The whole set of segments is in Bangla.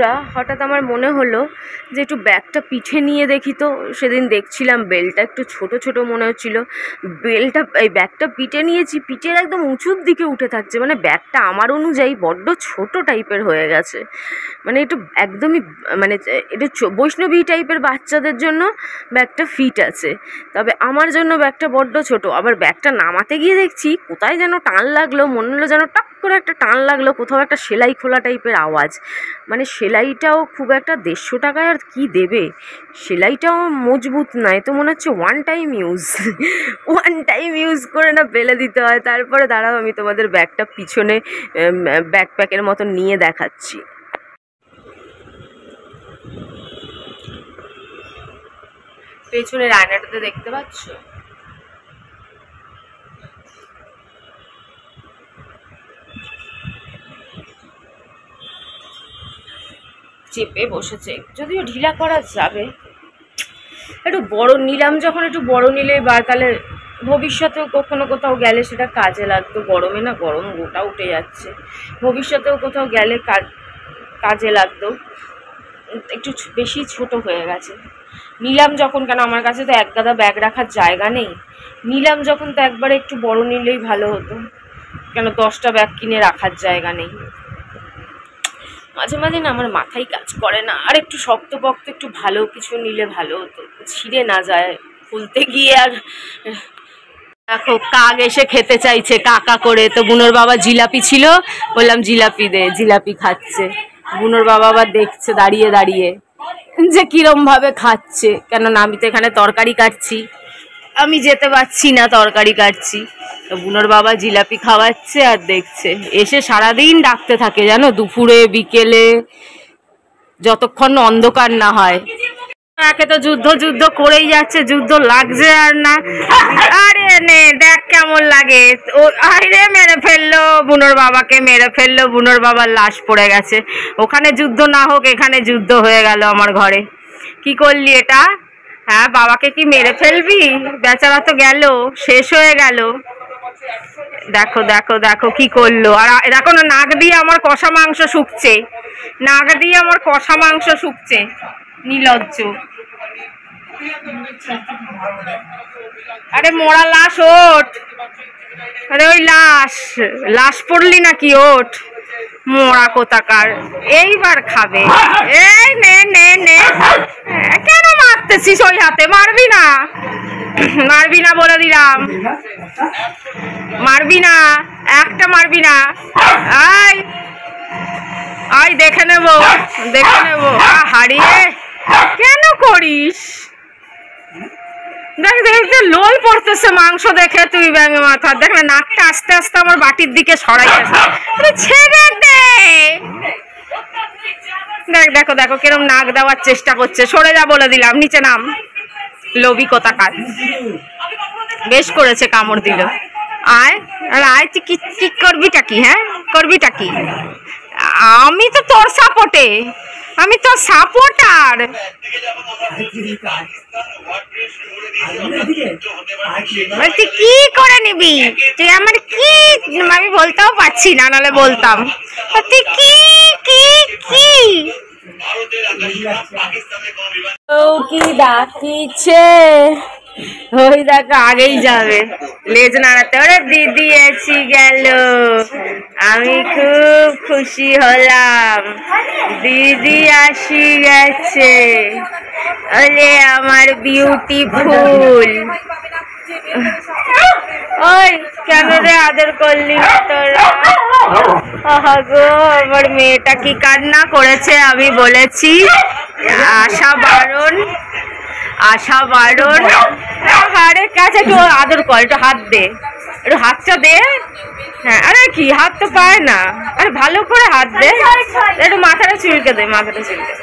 বন্ধুরা, হঠাৎ আমার মনে হলো যে একটু ব্যাগটা পিঠে নিয়ে দেখি। তো সেদিন দেখছিলাম বেলটা একটু ছোট ছোট মনে হচ্ছিল। ব্যাগটা পিঠে নিয়েছি, পিঠের একদম উঁচুর দিকে উঠে থাকছে, মানে ব্যাগটা আমার অনুযায়ী বড্ড ছোট টাইপের হয়ে গেছে। মানে একটু একদমই মানে একটু বৈষ্ণবী টাইপের বাচ্চাদের জন্য ব্যাগটা ফিট আছে, তবে আমার জন্য ব্যাগটা বড্ড ছোট। আবার ব্যাগটা নামাতে গিয়ে দেখছি কোথায় যেন টান লাগলো, মনে হলো যেন টাক করে একটা টান লাগলো, কোথাও একটা সেলাই খোলা টাইপের আওয়াজ। মানে সেলাইটাও খুব একটা 150 টাকায় আর কি দেবে, সেলাইটাও মজবুত নয়, তো মনে হচ্ছে ওয়ান টাইম ইউজ করে না ফেলে দিতে হয়। তারপরে দাঁড়াও, আমি তোমাদের ব্যাগটা পিছনে ব্যাকপ্যাকের মতো নিয়ে দেখাচ্ছি। পেছনের আয়নাটাতে দেখতে পাচ্ছ, চেপে বসেছে, যদিও ঢিলা করা যাবে। একটু বড় নিলাম, যখন একটু বড় নিলে তাহলে ভবিষ্যতেও কখনো কোথাও গেলে সেটা কাজে লাগতো। গরমে না গরম গোটা উঠে যাচ্ছে, ভবিষ্যতেও কোথাও গেলে কাজে লাগতো। একটু বেশি ছোট হয়ে গেছে নিলাম যখন, কেন আমার কাছে তো এক গাদা ব্যাগ রাখার জায়গা নেই। নিলাম যখন তো একবারে একটু বড় নিলেই ভালো হতো, কেন 10টা ব্যাগ কিনে রাখার জায়গা নেই। মাঝে মাঝে না আমার মাথায় কাজ করে না, আর একটু শক্তপোক্ত একটু ভালো কিছু নিলে ভালো হতো, ছিঁড়ে না যায় খুলতে গিয়ে। আর দেখো কাক এসে খেতে চাইছে কাকা করে, তো বুনোর বাবা জিলাপি ছিল, বললাম জিলাপি দে, জিলাপি খাচ্ছে। বুনোর বাবা আবার দেখছে দাঁড়িয়ে দাঁড়িয়ে যে কিরম ভাবে খাচ্ছে, কেননা আমি তো এখানে তরকারি কাটছি, আমি যেতে পারছি না, তরকারি কাটছি। তো বুনোর বাবা জিলাপি খাওয়াচ্ছে আর দেখছে। এসে সারাদিন ডাকতে থাকে জানো, দুপুরে বিকেলে, যতক্ষণ অন্ধকার না হয়। একে তো যুদ্ধ করেই যাচ্ছে, যুদ্ধ লাগছে আর না। আরে নে দেখ কেমন লাগে, ও আরে মেরে ফেললো বুনোর বাবাকে, মেরে ফেললো, বুনোর বাবার লাশ পড়ে গেছে। ওখানে যুদ্ধ না হোক, এখানে যুদ্ধ হয়ে গেল আমার ঘরে। কি করলি এটা? হ্যাঁ, বাবাকে কি মেরে ফেলবি? বেচারা তো গেল, শেষ হয়ে গেল। দেখো দেখো দেখো কি করলো। আর দেখো না, নাক দিয়ে আমার কষা মাংস শুকছে, নাক দিয়ে আমার কষা মাংস শুকছে, নির্লজ্জ। আরে মরা লাশ, ওঠ। আরে ওই লাশ পড়লি নাকি? ওঠ, মরা কোথাকার। এইবার খাবে। এই নে নে নে, কেন মারতেছিস ওই হাতে? মারবি না, মারবি না বলে দিলাম, মারবি না, একটা মারবি না। আয় আয়, দেখে নেবো দেখে নেবো। হারিয়ে কেন করিস? দেখ দেখতে লোল পড়তেছে মাংস দেখে, তুই ব্যাঙে মাথা। দেখ না, নাকটা আস্তে আস্তে আমার বাটির দিকে সরাইতেছে। ছেড়ে দে। দেখ দেখো দেখো কিরম নাক দেওয়ার চেষ্টা করছে। সরে যা বলে দিলাম, নিচে নাম, লোভী কোথাকার। বেশ করেছে, কামড় দিল। আয় আর আয়, তুই কি করবিটা কি? হ্যাঁ, করবিটা কি? আমি তো তোর সাপোর্টে, আমি তোর সাপোর্টার। তুই কি করে নিবি? তুই আমার কি, আমি বলতেও পারছি না, নাহলে বলতাম। তুই কি কি কি ও কি ডাকিছে? ওই দেখো আগেই যাবে, লেজ নাড়াতে। ওরে দিদি এসে গেল, আমি খুব খুশি হলাম, দিদি আসি গেছে। ওরে আমার বিউটিফুল। ওই কেন রে আদর করলি না তোরা? গো, আমার মেয়েটা কি কান্না করেছে, আমি বলেছি আশা বারণ, আশা বারণ। হাড়ের কাছে একটু আদর কর, একটু হাত দে, একটু হাতটা দে। হ্যাঁ, আরে কি হাত তো পায় না, আরে ভালো করে হাত দে, একটু মাথাটা চুলকে দে, মাথাটা চুলকে।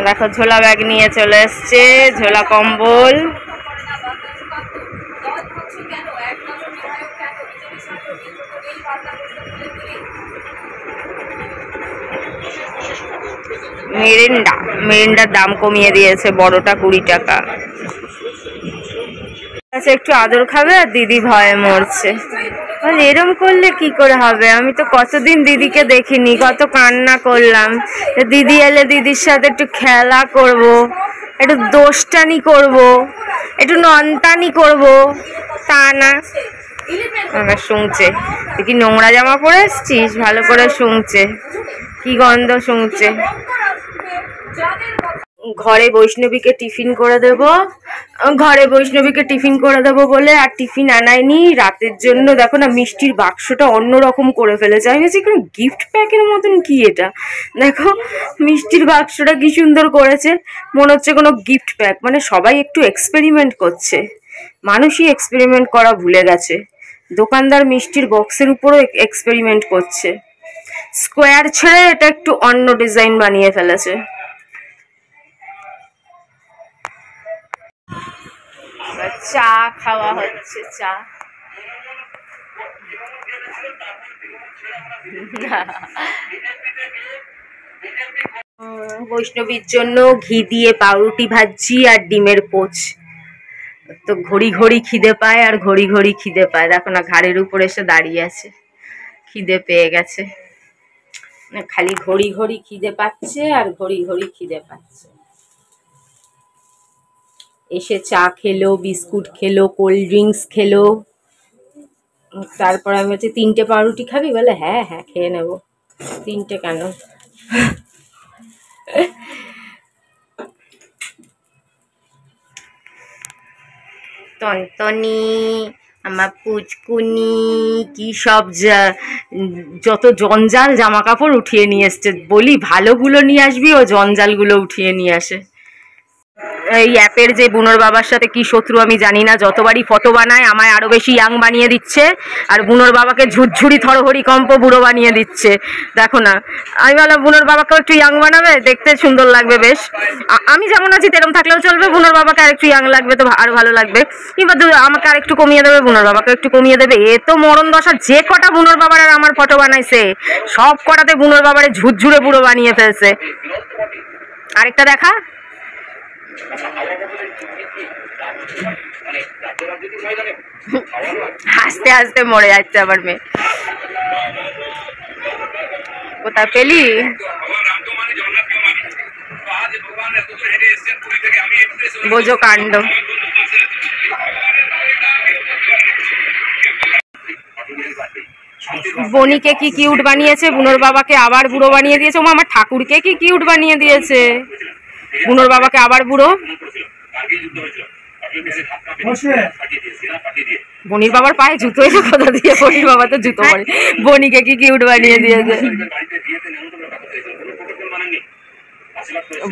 দেখো ঝোলা ব্যাগ নিয়ে চলে এসছে, ঝোলা কম্বল। মেরিন্ডার দাম কমিয়ে দিয়েছে, বড়টা 20 টাকা। আচ্ছা, একটু আদর খাবে, আর দিদি ভয়ে মরছে। বল এরম করলে কি করে হবে? আমি তো কতদিন দিদিকে দেখিনি, কত কান্না করলাম। দিদি এলে দিদির সাথে একটু খেলা করব, একটু দোস্তানি করব, একটু নন্তানি করব, তা না। আবার শুনছে তুই কি নোংরা জামা পরে এসছিস, ভালো করে শুনছে, কি গন্ধ শুনছে। ঘরে বৈষ্ণবীকে টিফিন করে দেব, বলে আর টিফিন আনায়নি রাতের জন্য। দেখো না মিষ্টির বাক্সটা অন্যরকম করে ফেলেছে। আমি বলছি কোনো গিফট প্যাকের মতন, কি এটা দেখো মিষ্টির বাক্সটা কি সুন্দর করেছে, মনে হচ্ছে কোনো গিফট প্যাক। মানে সবাই একটু এক্সপেরিমেন্ট করছে, মানুষই এক্সপেরিমেন্ট করা ভুলে গেছে। দোকানদার মিষ্টির বক্সের উপরও এক্সপেরিমেন্ট করছে, স্কোয়ার ছেড়ে এটা একটু অন্য ডিজাইন বানিয়ে ফেলেছে। চা খাওয়া হচ্ছে, চা। বৈষ্ণবীর জন্য ঘি দিয়ে পাউরুটি ভাজি আর ডিমের পোচ। তো ঘড়ি ঘড়ি খিদে পায় আর ঘড়ি ঘড়ি খিদে পায়, দেখো না ঘাড়ের উপর এসে দাঁড়িয়ে আছে, খিদে পেয়ে গেছে। খালি ঘড়ি ঘড়ি খিদে পাচ্ছে আর ঘড়ি ঘড়ি খিদে পাচ্ছে। এসে চা খেলো, বিস্কুট খেলো, কোল্ড ড্রিঙ্কস খেলো। তারপর আমি বলছি 3টে পাউরুটি খাবি? বলে হ্যাঁ হ্যাঁ খেয়ে নেবো। 3টে কেন? টনটনি আমার পুচকুনি কি সব যত জঞ্জাল জামা কাপড় উঠিয়ে নিয়ে এসছে। বলি ভালোগুলো নিয়ে আসবি, ও জঞ্জালগুলো উঠিয়ে নিয়ে আসে। এই অ্যাপের যে বুনোর বাবার সাথে কি শত্রু আমি জানি না, যতবারই ফটো বানায় আমায় আরো বেশি ইয়াং বানিয়ে দিচ্ছে, আর বুনোর বাবাকে ঝুরঝুরি থরহরি কম্প বুড়ো বানিয়ে দিচ্ছে। দেখো না, আমি বললাম বুনোর বাবাকেও একটু ইয়াং বানাবে, দেখতে সুন্দর লাগবে বেশ। আমি যেমন আছি তেরম থাকলেও চলবে, বুনোর বাবাকে আরেকটু ইয়াং লাগবে তো আরো ভালো লাগবে। কিংবা আমাকে আরেকটু কমিয়ে দেবে, বুনোর বাবাকে একটু কমিয়ে দেবে। এ তো মরণ দশা, যে কটা বুনোর বাবার আর আমার ফটো বানাইছে সব কটাতে বুনোর বাবারে ঝুরঝুরে বুড়ো বানিয়ে ফেলছে। আরেকটা দেখা, হাসতে হাসতে মরে যাচ্ছে আমার মেয়ে। কোথায় পেলি? বোঝো কাণ্ড। বনিকে কি কিউট বানিয়েছে, বুনোর বাবাকে আবার বুড়ো বানিয়ে দিয়েছে। ও আমার ঠাকুরকে কি কিউট বানিয়ে দিয়েছে, বুনোর বাবাকে আবার বুড়ো। বনির বাবার পায়ে জুতো এসে কোথা দিয়ে? বনির বাবা তো জুতো পরে। বনিকে কি কিউট বানিয়ে দিয়েছে।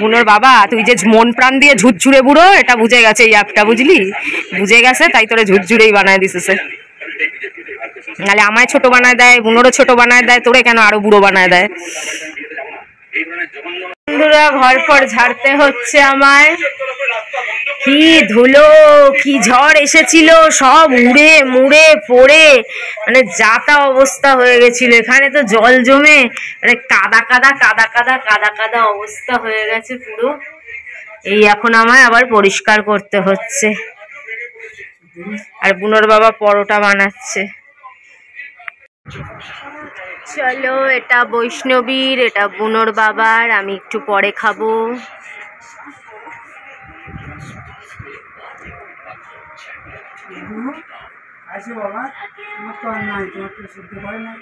বুনোর বাবা তুই যে মন প্রাণ দিয়ে ঝুরঝুরে বুড়ো, এটা বুঝে গেছে এই অ্যাপটা, বুঝলি? বুঝে গেছে, তাই তোরে ঝুরঝুরেই বানায় দিতেছে। নাহলে আমায় ছোট বানায় দেয়, বুনোরও ছোট বানায় দেয়, তোরে কেন আরো বুড়ো বানায় দেয়। বন্ধুরা ঘর ফর ঝাড়তে হচ্ছে আমায়। কি ধুলো, কি ঝড় এসেছিল, সব উড়ে মুড়ে পড়ে মানে যাতা অবস্থা হয়ে গেছিল। এখানে তো জল জমে মানে কাদা কাদা কাদা কাদা কাদা কাদা অবস্থা হয়ে গেছে পুরো। এই এখন আমায় আবার পরিষ্কার করতে হচ্ছে। আর বুনোর বাবা পরোটা বানাচ্ছে। চলো, এটা বৈষ্ণবীর, এটা বুনোর বাবার, আমি একটু পরে খাবো। বাবা তোমার তো আর নাই, তোমার তো শুনতে পারে না।